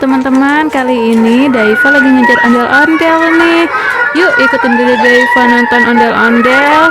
teman-teman. Kali ini Daiva lagi ngejar ondel-ondel nih. Yuk ikutin dulu Daiva nonton ondel-ondel.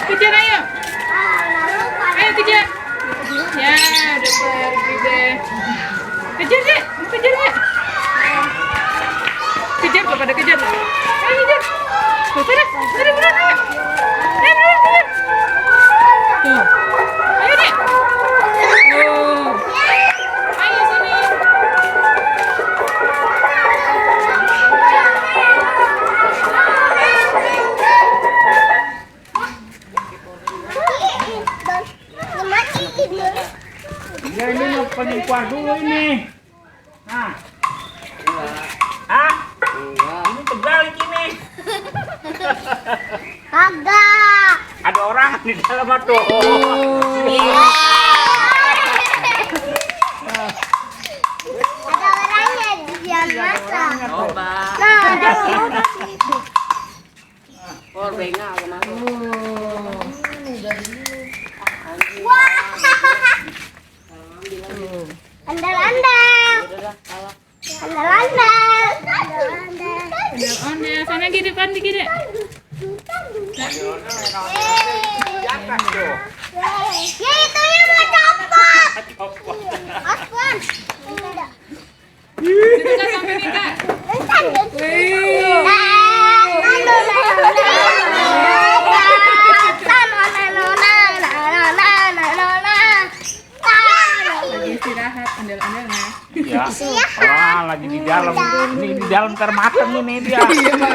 Kejar ayo. Ayo kejar. Ya, udah pergi deh. Kejar deh, kejar deh. Kejar kok pada kejar. Ayo kejar. Tuh, sana, sana berat. Ayo berat, kejar. Tuh. Ayo deh. Tuh. Ayo sini. Ya ini mau penyembuhan dulu ini. Nah. Hah? Ini terbalik ini. Kagak. Ada orang di dalam tuh. Ada orangnya dia masak. Coba. Nah, ada orang itu. Benga masuk. Wah. Andal-andal. Andal-andal. Ondel-ondel. Sana di depan dikit deh. Ya itu yang mau copot. Aswan. Situ kan sampai nih Kak. Lagi istirahat ondel-ondelnya. Ya. Wah, lagi di dalam. Ini di dalam termateng ini dia. Iya, Pak.